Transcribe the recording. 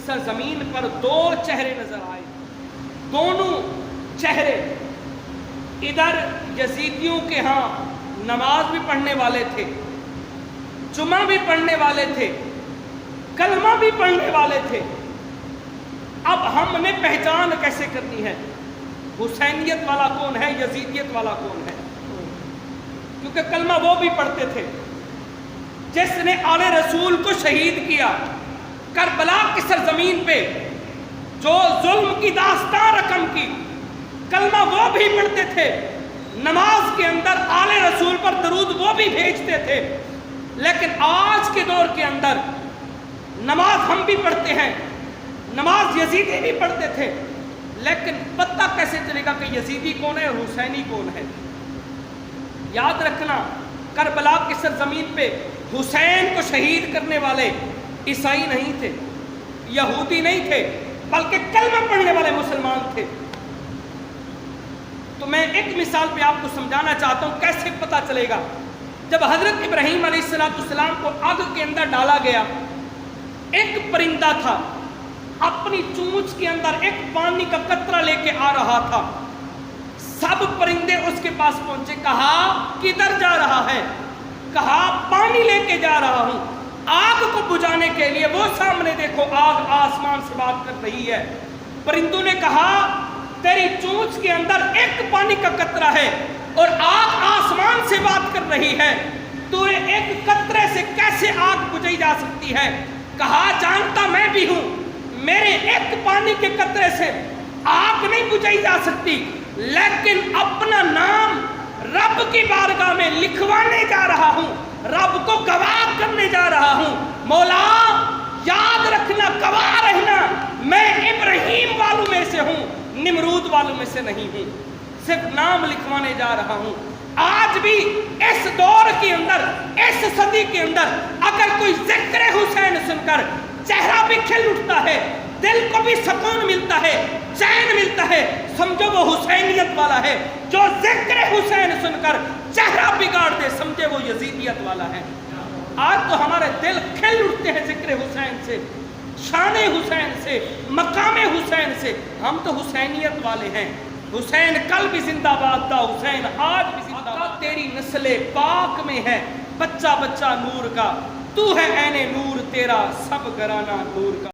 سرزمین پر دو چہرے نظر آئے، دونوں چہرے ادھر یزیدیوں کے ہاں نماز بھی پڑھنے والے تھے، جمعہ بھی پڑھنے والے تھے، کلمہ بھی پڑھنے والے تھے۔ اب ہم نے پہچان کیسے کرنی ہے حسینیت والا کون ہے، یزیدیت والا کون ہے؟ کیونکہ کلمہ وہ بھی پڑھتے تھے جس نے آل رسول کو شہید کیا کربلا کی سرزمین پہ، جو ظلم کی داستان رقم کی، کلمہ وہ بھی پڑھتے تھے، نماز کے اندر آل رسول پر درود وہ بھی بھیجتے تھے۔ لیکن آج کے دور کے اندر نماز ہم بھی پڑھتے ہیں، نماز یزیدی بھی پڑھتے تھے، لیکن پتہ کیسے چلے گا کہ یزیدی کون ہے اور حسینی کون ہے؟ یاد رکھنا، کربلا کی سرزمین پہ حسین کو شہید کرنے والے عیسائی نہیں تھے، یہودی نہیں تھے، بلکہ کلمہ پڑھنے والے مسلمان تھے۔ تو میں ایک مثال پہ آپ کو سمجھانا چاہتا ہوں کیسے پتہ چلے گا۔ جب حضرت ابراہیم علیہ السلام کو آگ کے اندر ڈالا گیا، ایک پرندہ تھا، اپنی چونچ کے اندر ایک پانی کا قطرہ لے کے آ رہا تھا۔ سب پرندے اس کے پاس پہنچے، کہا کدھر جا رہا ہے؟ کہا پانی لے کے جا رہا ہوں۔ آگ کو بجھانے کے لیے وہ سامنے دیکھو، آگ آسمان سے بات کر رہی ہے۔ پرندوں نے کہا تیری چونچ کے اندر ایک پانی کا قطرہ ہے اور آگ آسمان سے بات کر رہی ہے، تو ایک قطرے سے کیسے آگ بجھائی جا سکتی ہے؟ کہا جانتا میں بھی ہوں، میرے ایک پانی کے قطرے سے آگ نہیں بجھائی جا سکتی، لیکن اپنا نام رب کی بارگاہ میں لکھوانے جا رہا ہوں، رب کو گواہ کرنے جا رہا ہوں۔ مولا یاد رکھنا، گواہ رہنا، میں ابراہیم والوں میں سے ہوں، نمرود والوں میں سے نہیں ہوں، صرف نام لکھوانے جا رہا ہوں۔ آج بھی اس دور کے اندر، اس صدی کے اندر اگر کوئی ذکر حسین سن کر چہرہ بھی کھل اٹھتا ہے، دل کو بھی سکون ملتا ہے، چین ملتا ہے، سمجھو وہ حسینیت والا ہے۔ جو ذکر حسین سن کر چہرہ بگاڑ دے، سمجھے وہ یزیدیت والا ہے۔ آج تو ہمارے دل کھل اٹھتے ہیں ذکر حسین سے، شان حسین سے، مقام حسین سے۔ ہم تو حسینیت والے ہیں۔ حسین کل بھی زندہ باد تھا، حسین آج بھی زندہ باد۔ تیری نسل پاک میں ہے بچہ بچہ نور کا، تو ہے عین نور تیرا سب گھرانہ نور کا۔